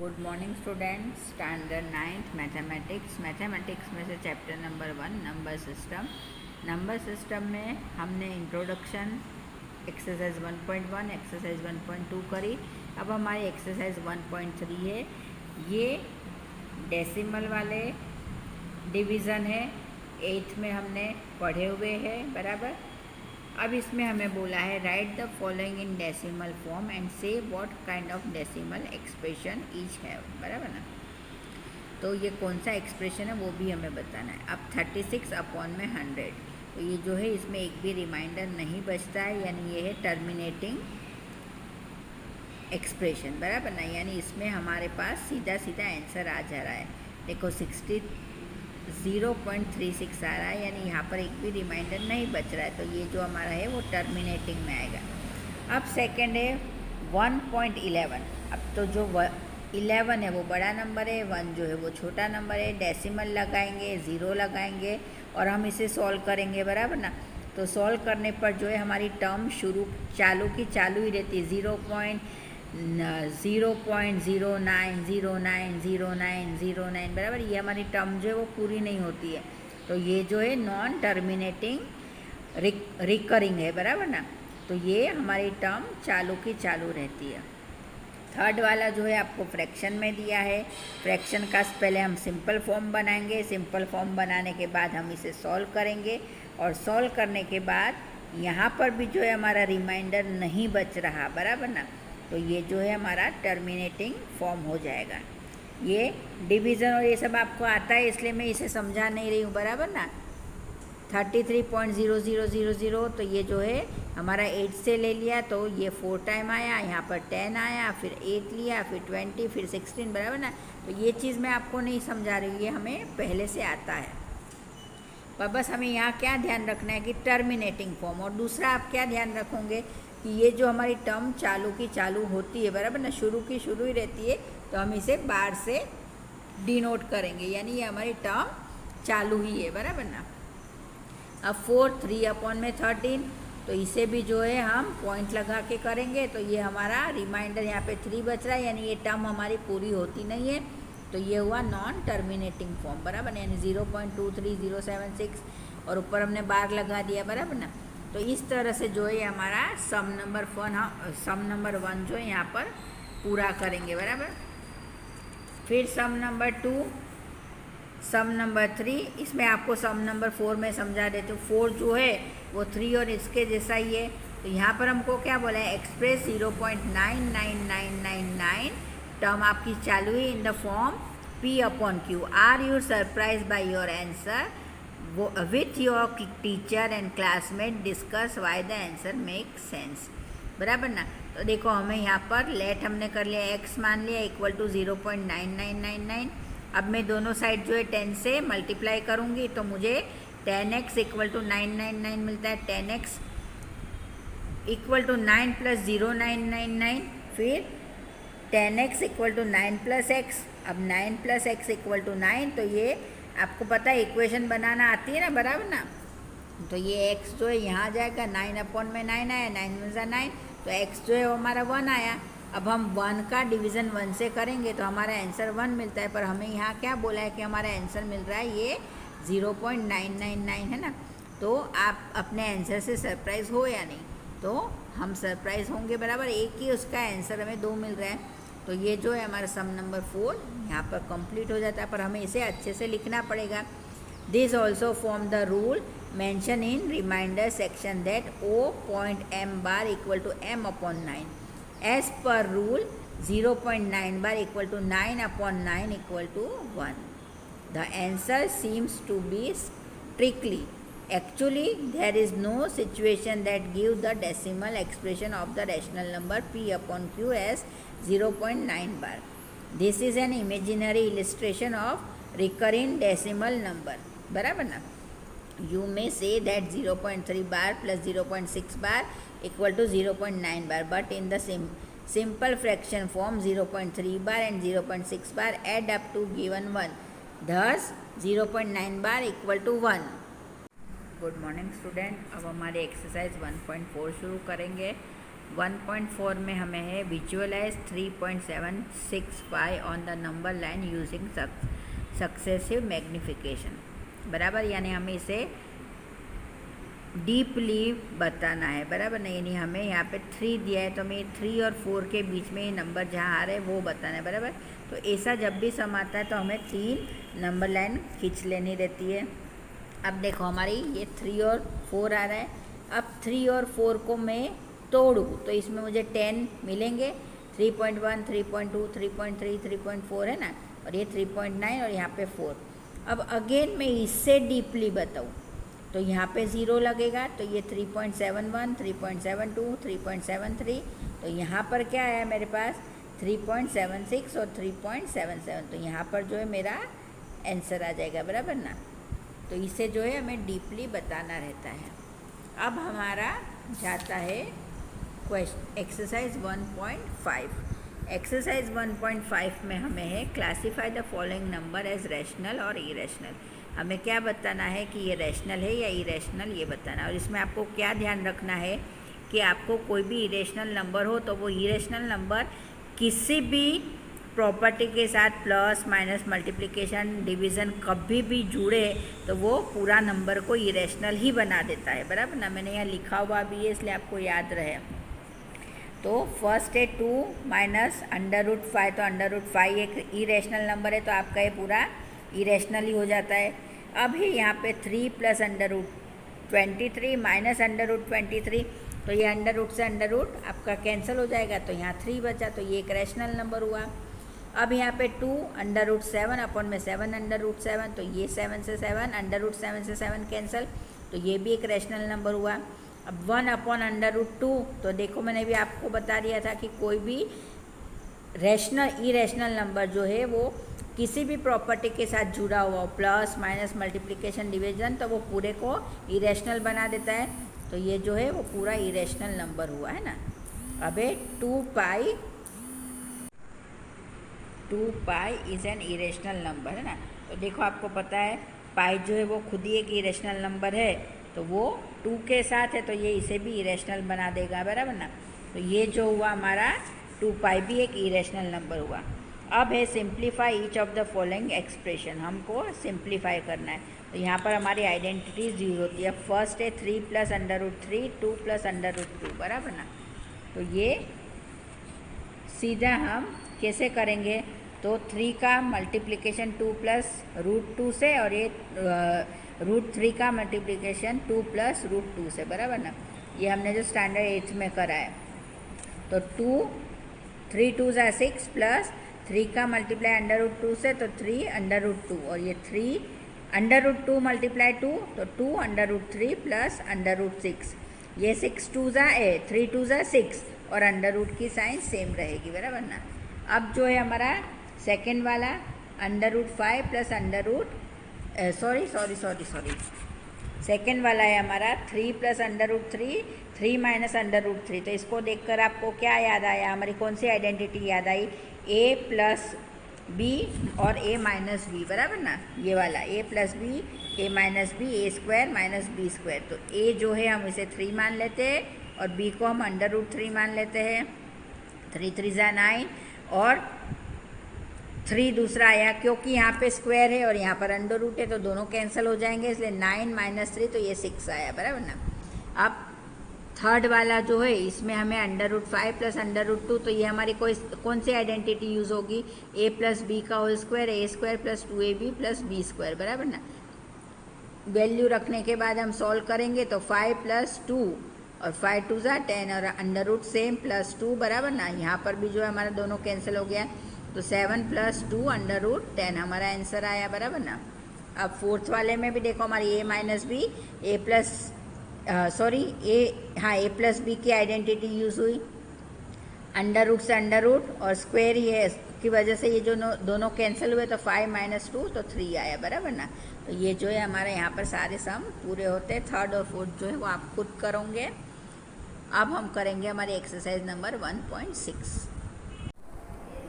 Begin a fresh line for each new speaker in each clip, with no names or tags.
Good morning student. Standard 9th mathematics में से chapter number 1 number system में हमने इंट्रोडक्शन एक्सरसाइज 1.1 एक्सरसाइज 1.2 करी। अब हमारी एक्सरसाइज 1.3 है। ये डेसिमल वाले डिवीज़न है, 8th में हमने पढ़े हुए हैं बराबर। अब इसमें हमें बोला है write the following in decimal form and say what kind of decimal expression each have, बराबर ना। तो ये कौन सा एक्सप्रेशन है वो भी हमें बताना है। अब 36 अपॉन में 100, तो ये जो है इसमें एक भी रिमाइंडर नहीं बचता है, यानी ये है टर्मिनेटिंग एक्सप्रेशन, बराबर ना। यानी इसमें हमारे पास सीधा सीधा आंसर आ जा रहा है। देखो 0.36 आ रहा है, यानी यहाँ पर एक भी रिमाइंडर नहीं बच रहा है, तो ये जो हमारा है वो टर्मिनेटिंग में आएगा। अब सेकंड है 1.11। अब तो जो 11 है वो बड़ा नंबर है, 1 जो है वो छोटा नंबर है। डेसिमल लगाएंगे, 0 लगाएंगे और हम इसे सॉल्व करेंगे, बराबर ना। तो सॉल्व करने पर जो है हमारी टर्म चालू की चालू ही रहती है। 0.09090909 बराबर। ये हमारी टर्म जो है वो पूरी नहीं होती है, तो ये जो है नॉन टर्मिनेटिंग रिकरिंग है, बराबर ना। तो ये हमारी टर्म चालू की चालू रहती है। थर्ड वाला जो है आपको फ्रैक्शन में दिया है। फ्रैक्शन का पहले हम सिंपल फॉर्म बनाएंगे, सिंपल फॉर्म बनाने के बाद हम इसे सॉल्व करेंगे और सॉल्व करने के बाद यहाँ पर भी जो है हमारा रिमाइंडर नहीं बच रहा, बराबर ना। तो ये जो है हमारा टर्मिनेटिंग फॉर्म हो जाएगा। ये डिवीज़न और ये सब आपको आता है, इसलिए मैं इसे समझा नहीं रही हूँ, बराबर ना। 33.0000, तो ये जो है हमारा 8 से ले लिया, तो ये 4 टाइम आया, यहाँ पर 10 आया, फिर 8 लिया, फिर 20, फिर 16, बराबर ना। तो ये चीज़ मैं आपको नहीं समझा रही हूँ, ये हमें पहले से आता है। पर बस हमें यहाँ क्या ध्यान रखना है कि टर्मिनेटिंग फॉर्म। और दूसरा आप क्या ध्यान रखोगे कि ये जो हमारी टर्म चालू की चालू होती है, बराबर ना, शुरू की शुरू ही रहती है, तो हम इसे बार से डिनोट करेंगे, यानी ये हमारी टर्म चालू ही है, बराबर ना। अब 3 अपॉन में 13, तो इसे भी जो है हम पॉइंट लगा के करेंगे, तो ये हमारा रिमाइंडर यहाँ पे 3 बच रहा है, यानी ये टर्म हमारी पूरी होती नहीं है, तो ये हुआ नॉन टर्मिनेटिंग फॉर्म, बराबर। यानी 0.23076 और ऊपर हमने बार लगा दिया, बराबर ना। तो इस तरह से जो है हमारा सम नंबर 1 जो है यहाँ पर पूरा करेंगे, बराबर। फिर सम नंबर 2, सम नंबर 3, इसमें आपको सम नंबर 4 में समझा देते हूँ। 4 जो है वो 3 और इसके जैसा ही है, तो यहाँ पर हमको क्या बोला है, एक्सप्रेस 0.99999 टर्म आपकी चालू है in the form P upon Q। Are you surprise by your answer with your teacher and classmate discuss why the answer make sense, बराबर ना। तो देखो हमें यहाँ पर लेट हमने कर लिया, x मान लिया इक्वल टू 0.9999। अब मैं दोनों साइड जो है 10 से मल्टीप्लाई करूँगी, तो मुझे 10x इक्वल टू 999 मिलता है। 10x इक्वल टू 9 प्लस 0999, फिर 10x equal to 9 plus x। अब 9 प्लस x इक्वल टू 9, तो ये आपको पता है इक्वेशन बनाना आती है ना, बराबर ना। तो ये x जो है यहाँ आ जाएगा, 9 अपॉन में 9 आया, 9 में 9, तो x जो है वो हमारा 1 आया। अब हम 1 का डिवीज़न 1 से करेंगे तो हमारा आंसर 1 मिलता है, पर हमें यहाँ क्या बोला है कि हमारा आंसर मिल रहा है ये 0.999 है ना। तो आप अपने आंसर से सरप्राइज़ हो या नहीं, तो हम सरप्राइज़ होंगे, बराबर। एक ही उसका आंसर हमें 2 मिल रहा है, तो ये जो है हमारा सम नंबर 4 यहाँ पर कंप्लीट हो जाता है, पर हमें इसे अच्छे से लिखना पड़ेगा। This also form the rule mention in reminder section that O.M bar equal to M upon 9। As per rule 0.9 bar equal to 9 upon 9 equal to 1। The answer seems to be strictly. Actually, there is no situation that gives the decimal expression of the rational number P upon Q as 0.9 bar. This is an imaginary illustration of recurring decimal number, बराबर ना। You may say that 0.3 bar plus 0.6 bar equal to 0.9 bar, but in the simple fraction form 0.3 bar and 0.6 bar add up to given 1. Thus 0.9 bar equal to 1. Good morning student. अब हमारे exercise 1.4 शुरू करेंगे। 1.4 में हमें है visualise 3.765 on the number line using successive magnification, बराबर, यानी हमें इसे डीपली बताना है, बराबर ना। यानी हमें यहाँ पे 3 दिया है तो हमें 3 और 4 के बीच में नंबर जहाँ आ रहे हैं वो बताना है, बराबर। तो ऐसा जब भी सम आता है तो हमें 3 नंबर लाइन खींच लेनी रहती है। अब देखो हमारी ये 3 और 4 आ रहा है। अब 3 और 4 को मैं तोड़ूँ तो इसमें मुझे 10 मिलेंगे, 3.1, 3.2, 3.3, 3.4 है ना, और ये 3.9 और यहाँ पे 4। अब अगेन मैं इससे डीपली बताऊँ तो यहाँ पे 0 लगेगा, तो ये 3.71, 3.72, 3.73, तो यहाँ पर क्या आया मेरे पास 3.76 और 3.77, तो यहाँ पर जो है मेरा आंसर आ जाएगा, बराबर ना। तो इसे जो है हमें डीपली बताना रहता है। अब हमारा जाता है क्वेश्चन एक्सरसाइज 1.5। एक्सरसाइज 1.5 में हमें है classify the following number as rational और इरेशनल। हमें क्या बताना है कि ये रैशनल है या इरेशनल, ये बताना है। और इसमें आपको क्या ध्यान रखना है कि आपको कोई भी इरेशनल नंबर हो तो वो इरेशनल नंबर किसी भी प्रॉपर्टी के साथ प्लस माइनस मल्टीप्लिकेशन डिवीज़न कभी भी जुड़े तो वो पूरा नंबर को इरेशनल ही बना देता है, बराबर ना। मैंने यहाँ लिखा हुआ भी है इसलिए आपको याद रहे। तो फर्स्ट है 2 माइनस √5, तो √5 एक इरेशनल नंबर है तो आपका ये पूरा इरेशनल ही हो जाता है। अब है यहाँ पे 3 प्लस √23 माइनस √23, तो ये अंडर से अंडर आपका कैंसिल हो जाएगा, तो यहाँ 3 बचा, तो ये एक रैशनल नंबर हुआ। अब यहाँ पे 2 √7 अपॉन में 7 √7, तो ये 7 से 7 √7 से 7 कैंसिल, तो ये भी एक रैशनल नंबर हुआ। अब 1 अपॉन √2, तो देखो मैंने भी आपको बता दिया था कि कोई भी रैशनल इरेशनल नंबर जो है वो किसी भी प्रॉपर्टी के साथ जुड़ा हुआ प्लस माइनस मल्टीप्लिकेशन डिवीजन, तो वो पूरे को इरेशनल बना देता है। तो ये जो है वो पूरा इरेशनल नंबर हुआ है ना। अब 2 पाई इज़ एन इरेशनल नंबर है ना। तो देखो आपको पता है पाई जो है वो खुद ही एक इरेशनल नंबर है, तो वो 2 के साथ है तो ये इसे भी इरेशनल बना देगा, बराबर ना। तो ये जो हुआ हमारा 2 पाई भी एक इरेशनल नंबर हुआ। अब है simplify each of the following expression, हमको सिंप्लीफाई करना है। तो यहाँ पर हमारी आइडेंटिटीज यूज होती है। फर्स्ट है 3 प्लस √3, 2 प्लस √2, बराबर ना। तो ये सीधा हम कैसे करेंगे, तो 3 का मल्टीप्लिकेशन 2 प्लस √2 से, और ये √3 का मल्टीप्लिकेशन 2 प्लस √2 से, बराबर ना। ये हमने जो स्टैंडर्ड 8th में करा है। तो 3 2 ज़ा 6 प्लस 3 का मल्टीप्लाई √2 से, तो 3 √2, और ये 3 √2 मल्टीप्लाई 2, तो 2 √3 प्लस √6, ये 6 2 ज़ा 3 2 ज़ा 6, और अंडर की साइन सेम रहेगी, बराबर ना। अब जो है हमारा सेकेंड वाला √5 प्लस सेकेंड वाला है हमारा 3 प्लस √3, 3 माइनस √3। तो इसको देखकर आपको क्या याद आया, हमारी कौन सी आइडेंटिटी याद आई, a प्लस बी और a माइनस बी, बराबर ना। ये वाला a plus b, a minus b, a square minus b square. तो a जो है हम इसे 3 मान लेते हैं और b को हम √3 मान लेते हैं। 3 3 ज़ा 9, और 3 दूसरा आया, क्योंकि यहाँ पे स्क्वायर है और यहाँ पर अंडर रूट है तो दोनों कैंसिल हो जाएंगे, इसलिए 9 माइनस 3, तो ये 6 आया, बराबर ना। अब थर्ड वाला जो है इसमें हमें √5 प्लस √2, तो ये हमारी कौन सी आइडेंटिटी यूज़ होगी, a प्लस बी का whole square, a square plus 2ab plus b square, बराबर ना। वैल्यू रखने के बाद हम सॉल्व करेंगे तो 5 प्लस 2 और 5 2 ज़ा 10, और अंडर सेम प्लस 2, बराबर ना। यहाँ पर भी जो है हमारा दोनों कैंसिल हो गया, तो 7 प्लस 2 √10 हमारा आंसर आया, बराबर ना। अब फोर्थ वाले में भी देखो हमारी a minus b, a plus b की आइडेंटिटी यूज़ हुई, अंडर से अंडर और स्क्वायर ही है की वजह से ये जो दोनों कैंसिल हुए, तो 5 माइनस 2, तो 3 आया, बराबर ना। तो ये जो है हमारे यहाँ पर सारे सम पूरे होते हैं। थर्ड और फोर्थ जो है वो आप खुद करोगे। अब हम करेंगे हमारी exercise number 1.6।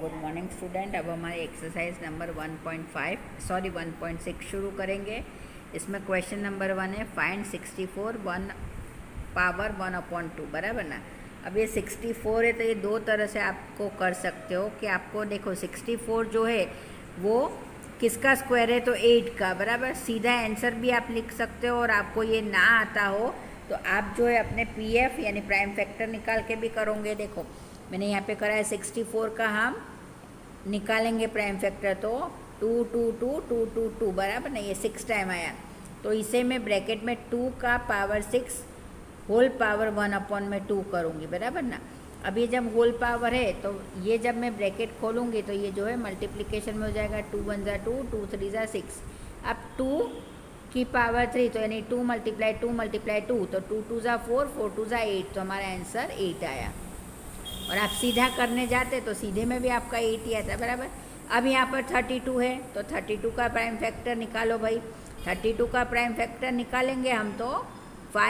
Good morning student. अब हमारी एक्सरसाइज नंबर 1.6 शुरू करेंगे। इसमें क्वेश्चन नंबर 1 है फाइंड 64 1 पावर 1/2, बराबर ना। अब ये 64 है तो ये दो तरह से आपको कर सकते हो कि आपको देखो 64 जो है वो किसका स्क्वायर है, तो 8 का, बराबर। सीधा आंसर भी आप लिख सकते हो, और आपको ये ना आता हो तो आप जो है अपने पीएफ यानी प्राइम फैक्टर निकाल के भी करोगे। देखो मैंने यहाँ पे करा है 64 का हम निकालेंगे प्राइम फैक्टर, तो 2 2 2 2 2 2 बराबर ना, ये 6 टाइम आया, तो इसे मैं ब्रैकेट में 2 का पावर 6 होल पावर 1/2 करूँगी, बराबर ना। अब ये जब होल पावर है तो ये जब मैं ब्रैकेट खोलूँगी तो ये जो है मल्टीप्लिकेशन में हो जाएगा, 2 1 ज़ा 2, 2 3 ज़ा 6। अब 2 की पावर 3 तो यानी 2 × 2 × 2 तो 2 2 ज़ा 4, 4 2 ज़ा 8, तो हमारा आंसर 8 आया। और आप सीधा करने जाते तो सीधे में भी आपका 8 ही आता, बराबर। अब यहाँ पर 32 है तो 32 का प्राइम फैक्टर निकालो भाई। 32 का प्राइम फैक्टर निकालेंगे हम तो 2 ×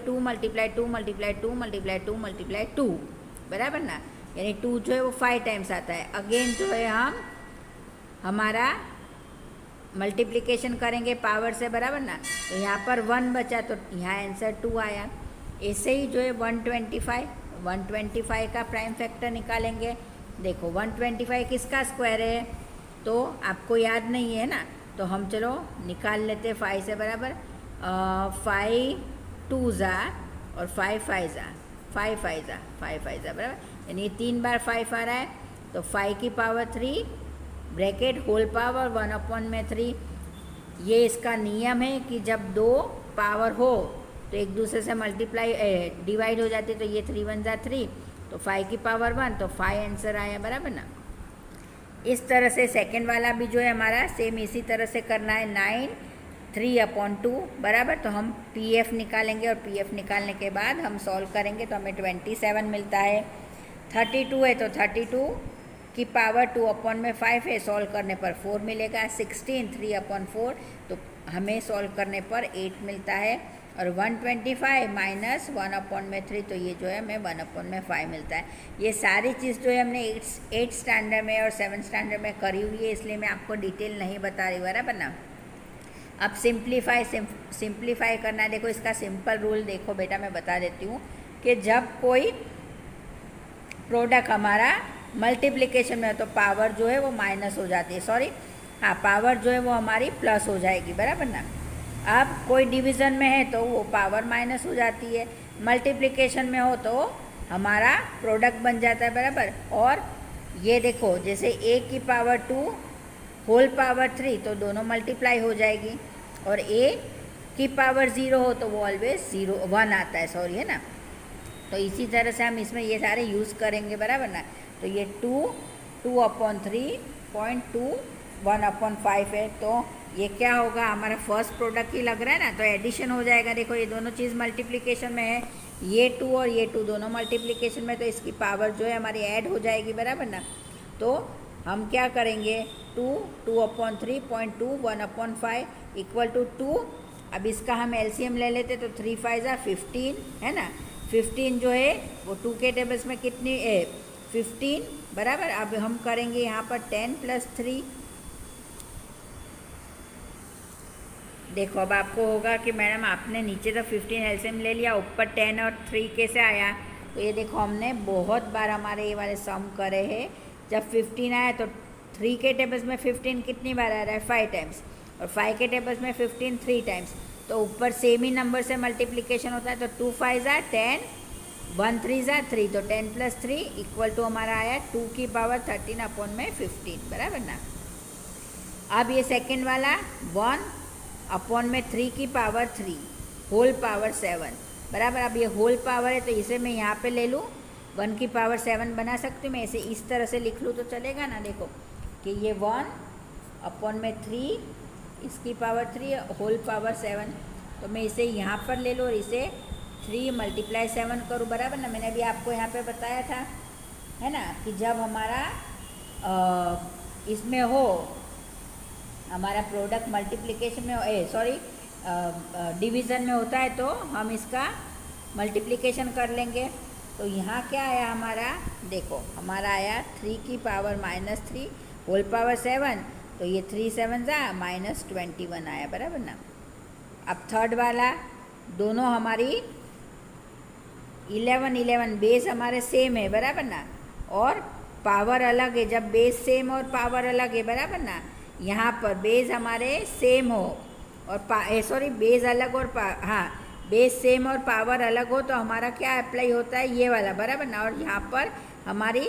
2 × 2 × 2 × 2, बराबर ना, यानी 2 जो है वो 5 टाइम्स आता है। अगेन जो है हम हमारा मल्टीप्लिकेशन करेंगे पावर से, बराबर ना, तो यहाँ पर 1 बचा तो यहाँ आंसर 2 आया। ऐसे ही जो है 125 का प्राइम फैक्टर निकालेंगे। देखो 125 किसका स्क्वायर है, तो आपको याद नहीं है ना, तो हम चलो निकाल लेते 5 से, बराबर। 5 2 ज़ा और 5 5 ज़ा, 5 5 ज़ा, 5 5 ज़ा, बराबर, यानी 3 बार 5 आ रहा है, तो 5 की पावर 3 ब्रैकेट होल पावर 1/3। ये इसका नियम है कि जब दो पावर हो तो एक दूसरे से मल्टीप्लाई डिवाइड हो जाती है, तो ये 3 1 ज़ा 3, तो 5 की पावर 1, तो 5 आंसर आया, बराबर ना। इस तरह से सेकंड वाला भी जो है हमारा सेम इसी तरह से करना है, 9 3/2, बराबर। तो हम पीएफ निकालेंगे और पीएफ निकालने के बाद हम सॉल्व करेंगे तो हमें 27 मिलता है। 32 है तो 32 की पावर 2/5 है, सॉल्व करने पर 4 मिलेगा। 16 3/4 तो हमें सॉल्व करने पर 8 मिलता है। और 125 माइनस 1/3 तो ये जो है हमें 1/5 मिलता है। ये सारी चीज़ जो है हमने 8 स्टैंडर्ड में और 7 स्टैंडर्ड में करी हुई है, इसलिए मैं आपको डिटेल नहीं बता रही, बराबर ना। अब सिंप्लीफाई करना है। देखो इसका सिंपल रूल देखो बेटा, मैं बता देती हूँ कि जब कोई प्रोडक्ट हमारा मल्टीप्लिकेशन में हो तो पावर जो है वो माइनस हो जाती है, सॉरी हाँ, पावर जो है वो हमारी प्लस हो जाएगी, बराबर ना। अब कोई डिवीज़न में है तो वो पावर माइनस हो जाती है, मल्टीप्लिकेशन में हो तो हमारा प्रोडक्ट बन जाता है, बराबर। और ये देखो जैसे a की पावर 2 होल पावर 3 तो दोनों मल्टीप्लाई हो जाएगी, और a की पावर 0 हो तो वो ऑलवेज 1 आता है, सॉरी है ना। तो इसी तरह से हम इसमें ये सारे यूज़ करेंगे, बराबर ना। तो ये 2 2/3.2 1/5 है, तो ये क्या होगा, हमारा फर्स्ट प्रोडक्ट ही लग रहा है ना, तो एडिशन हो जाएगा। देखो ये दोनों चीज़ मल्टीप्लिकेशन में है, ये 2 और ये 2 दोनों मल्टीप्लिकेशन में, तो इसकी पावर जो है हमारी ऐड हो जाएगी, बराबर ना। तो हम क्या करेंगे, 2 2/3.2 1/5 = 2। अब इसका हम एलसीएम ले लेते तो 3 5 ज़ा 15 है ना। 15 जो है वो 2 के टेबल्स में कितनी 15, बराबर। अब हम करेंगे यहाँ पर 10 + 3। देखो अब आपको होगा कि मैडम आपने नीचे तो 15 एलसीएम ले लिया, ऊपर 10 और 3 कैसे आया। तो ये देखो हमने बहुत बार हमारे ये वाले सम करे हैं। जब 15 आया तो 3 के टेबल्स में 15 कितनी बार आ रहा है, 5 टाइम्स, और 5 के टेबल्स में 15 3 टाइम्स। तो ऊपर सेम ही नंबर से मल्टीप्लिकेशन होता है, तो 2 5 ज़ा 10, 1 3 ज़ा 3, तो 10 + 3 = हमारा आया 2 की पावर 13/15, बराबर ना। अब ये सेकेंड वाला 1/3 की पावर 3 होल पावर 7, बराबर। अब ये होल पावर है तो इसे मैं यहाँ पे ले लूँ, 1 की पावर 7 बना सकती हूँ मैं, इसे इस तरह से लिख लूँ तो चलेगा ना। देखो कि ये 1/3 इसकी पावर 3 होल पावर 7, तो मैं इसे यहाँ पर ले लूँ और इसे 3 × 7 करूँ, बराबर ना। मैंने भी आपको यहाँ पे बताया था, है ना, कि जब हमारा इसमें हो, हमारा प्रोडक्ट मल्टीप्लिकेशन में हो, डिवीज़न में होता है तो हम इसका मल्टीप्लिकेशन कर लेंगे। तो यहाँ क्या आया हमारा, देखो हमारा आया 3 की पावर -3 होल पावर 7, तो ये 3 7 ज़ा -21 आया, बराबर ना। अब थर्ड वाला दोनों हमारी 11 11 बेस हमारे सेम है, बराबर ना, और पावर अलग है। जब बेस सेम और पावर अलग है, बराबर ना, यहाँ पर बेस हमारे सेम हो और बेस अलग और हाँ, बेस सेम और पावर अलग हो तो हमारा क्या अप्लाई होता है, ये वाला, बराबर ना। और यहाँ पर हमारी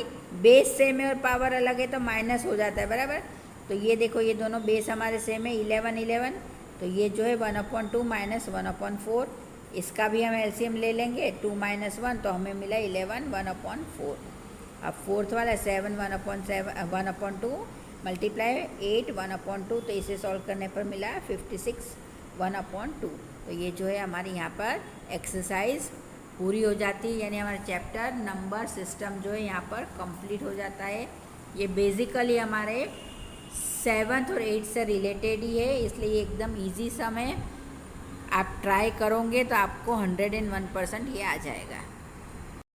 बेस सेम है और पावर अलग है तो माइनस हो जाता है, बराबर। तो ये देखो, ये दोनों बेस हमारे सेम है, 11 11, तो ये जो है 1/2 माइनस 1/4, इसका भी हम एलसीएम ले लेंगे, 2 - 1 तो हमें मिला 11 1/4। अब फोर्थ वाला 7 1/2 मल्टीप्लाई 8 1/2, तो इसे सॉल्व करने पर मिला 56 1/2। तो ये जो है हमारी यहाँ पर एक्सरसाइज पूरी हो जाती है, यानी हमारा चैप्टर नंबर सिस्टम जो है यहाँ पर कंप्लीट हो जाता है। ये बेसिकली हमारे 7th और 8th से रिलेटेड ही है, इसलिए एकदम इजी सम है। आप ट्राई करोगे तो आपको 101% ये आ जाएगा।